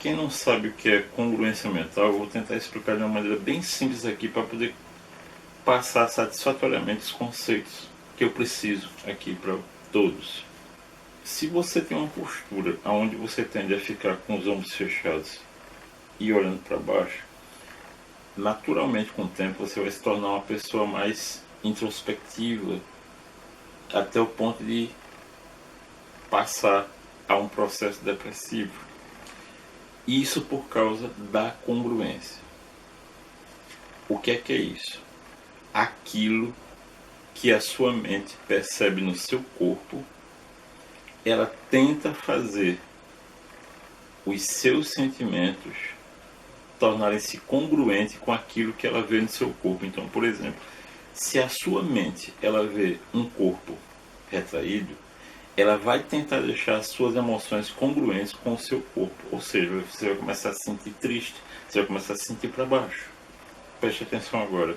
quem não sabe o que é congruência mental, eu vou tentar explicar de uma maneira bem simples aqui para poder passar satisfatoriamente os conceitos que eu preciso aqui para todos. Se você tem uma postura onde você tende a ficar com os ombros fechados e olhando para baixo, naturalmente com o tempo você vai se tornar uma pessoa mais introspectiva, até o ponto de passar a um processo depressivo. Isso por causa da congruência. O que é isso? Aquilo que a sua mente percebe no seu corpo, ela tenta fazer os seus sentimentos tornarem-se congruentes com aquilo que ela vê no seu corpo. Então, por exemplo, se a sua mente ela vê um corpo retraído, ela vai tentar deixar as suas emoções congruentes com o seu corpo. Ou seja, você vai começar a se sentir triste, você vai começar a se sentir para baixo. Preste atenção agora.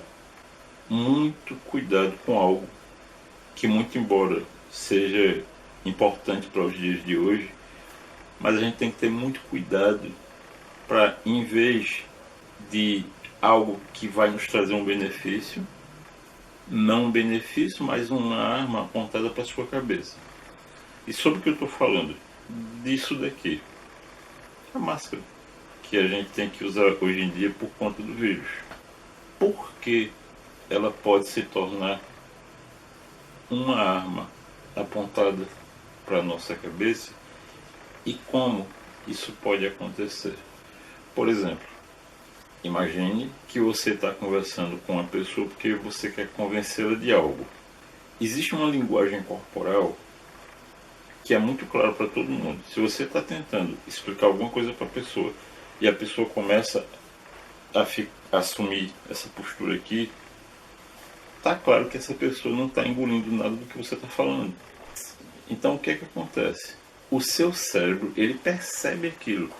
Muito cuidado com algo que, muito embora seja importante para os dias de hoje, mas a gente tem que ter muito cuidado para, em vez de algo que vai nos trazer um benefício, não um benefício, mas uma arma apontada para a sua cabeça. E sobre o que eu estou falando? Disso daqui. A máscara que a gente tem que usar hoje em dia por conta do vírus. Por que ela pode se tornar uma arma apontada para a nossa cabeça e como isso pode acontecer? Por exemplo, imagine que você está conversando com uma pessoa porque você quer convencê-la de algo. Existe uma linguagem corporal que é muito claro para todo mundo. Se você está tentando explicar alguma coisa para a pessoa e a pessoa começa a assumir essa postura aqui, está claro que essa pessoa não está engolindo nada do que você está falando. Então o que é que acontece? O seu cérebro, ele percebe aquilo.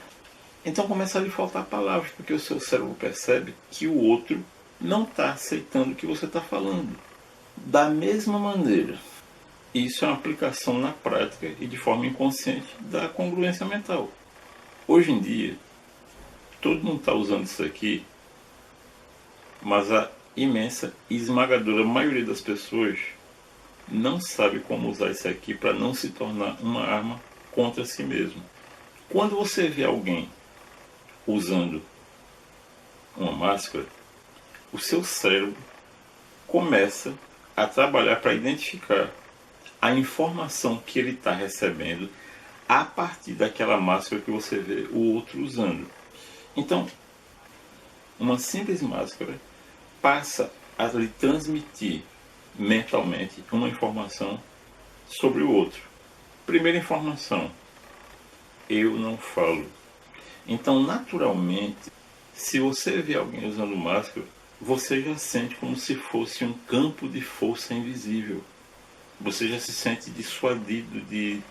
Então começa a lhe faltar palavras, porque o seu cérebro percebe que o outro não está aceitando o que você está falando. Da mesma maneira, isso é uma aplicação na prática e de forma inconsciente da congruência mental. Hoje em dia, todo mundo está usando isso aqui, mas a imensa e esmagadora maioria das pessoas não sabe como usar isso aqui para não se tornar uma arma contra si mesmo. Quando você vê alguém usando uma máscara, o seu cérebro começa a trabalhar para identificar a informação que ele está recebendo a partir daquela máscara que você vê o outro usando. Então, uma simples máscara passa a lhe transmitir mentalmente uma informação sobre o outro. Primeira informação: eu não falo. Então, naturalmente, se você vê alguém usando máscara, você já sente como se fosse um campo de força invisível. Você já se sente dissuadido de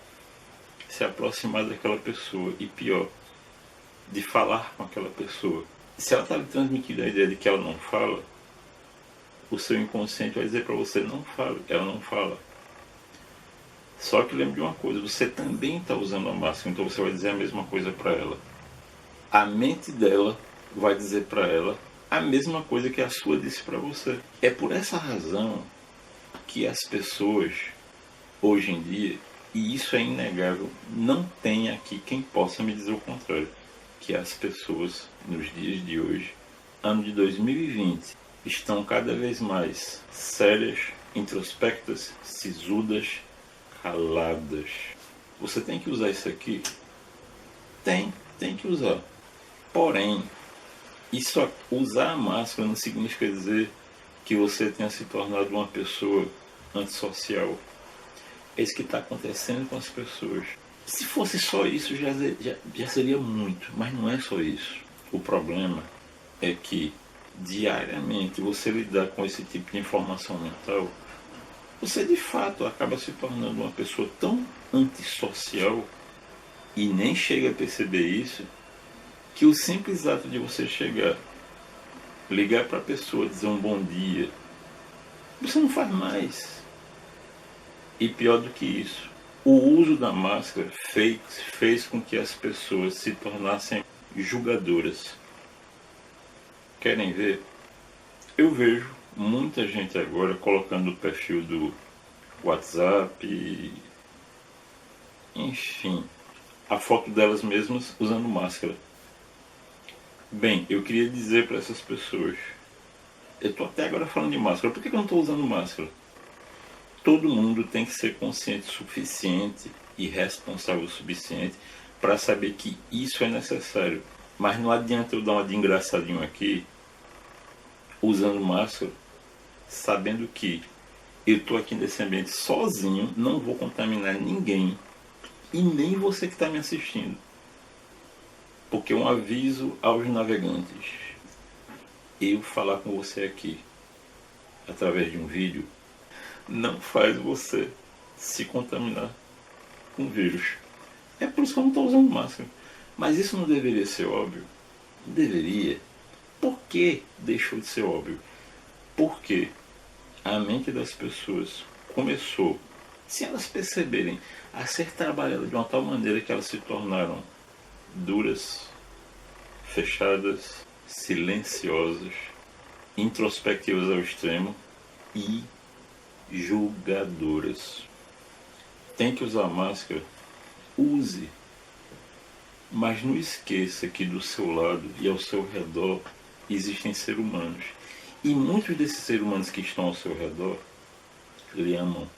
se aproximar daquela pessoa e, pior, de falar com aquela pessoa. Se ela está lhe transmitindo a ideia de que ela não fala, o seu inconsciente vai dizer para você: não fale, ela não fala. Só que lembre de uma coisa, você também está usando a máscara, então você vai dizer a mesma coisa para ela. A mente dela vai dizer para ela a mesma coisa que a sua disse para você. É por essa razão que as pessoas, hoje em dia, e isso é inegável, não tem aqui quem possa me dizer o contrário, que as pessoas, nos dias de hoje, ano de 2020, estão cada vez mais sérias, introspectas, sisudas, caladas. Você tem que usar isso aqui? Tem que usar. Porém, isso, usar a máscara não significa dizer que você tenha se tornado uma pessoa antissocial. É isso que está acontecendo com as pessoas. Se fosse só isso, já seria muito, mas não é só isso. O problema é que diariamente você lidar com esse tipo de informação mental, você de fato acaba se tornando uma pessoa tão antissocial e nem chega a perceber isso, que o simples ato de você chegar, ligar para a pessoa, dizer um bom dia, você não faz mais. E pior do que isso, o uso da máscara fez com que as pessoas se tornassem julgadoras. Querem ver? Eu vejo muita gente agora colocando o perfil do WhatsApp, enfim, a foto delas mesmas usando máscara. Bem, eu queria dizer para essas pessoas, eu estou até agora falando de máscara, por que eu não estou usando máscara? Todo mundo tem que ser consciente o suficiente e responsável o suficiente para saber que isso é necessário. Mas não adianta eu dar uma de engraçadinho aqui, usando máscara, sabendo que eu estou aqui nesse ambiente sozinho, não vou contaminar ninguém e nem você que está me assistindo. Porque um aviso aos navegantes, eu falar com você aqui através de um vídeo não faz você se contaminar com vírus. É por isso que eu não estou usando máscara. Mas isso não deveria ser óbvio? Deveria. Por que deixou de ser óbvio? Porque a mente das pessoas começou, sem elas perceberem, a ser trabalhada de uma tal maneira que elas se tornaram duras, fechadas, silenciosas, introspectivas ao extremo e julgadoras. Tem que usar máscara? Use. Mas não esqueça que do seu lado e ao seu redor existem seres humanos. E muitos desses seres humanos que estão ao seu redor lhe amam.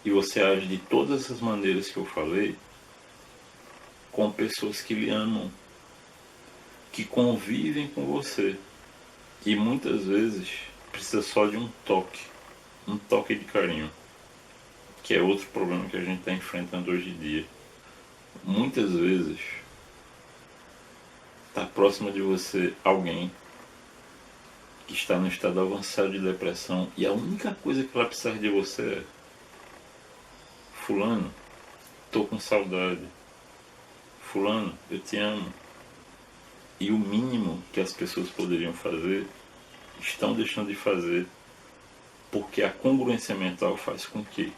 E você age de todas essas maneiras que eu falei com pessoas que lhe amam, que convivem com você. E muitas vezes precisa só de um toque de carinho, que é outro problema que a gente está enfrentando hoje em dia. Muitas vezes está próximo de você alguém que está no estado avançado de depressão e a única coisa que ela precisa de você é: fulano, tô com saudade, fulano, eu te amo. E o mínimo que as pessoas poderiam fazer, estão deixando de fazer, porque a congruência mental faz com que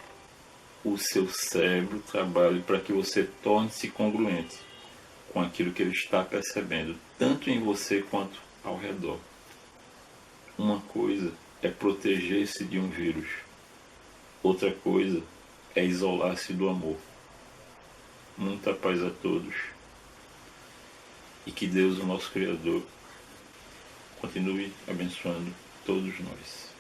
o seu cérebro trabalhe para que você torne-se congruente com aquilo que ele está percebendo, tanto em você quanto ao redor. Uma coisa é proteger-se de um vírus, outra coisa é isolar-se do amor. Muita paz a todos e que Deus, o nosso Criador, continue abençoando todos nós.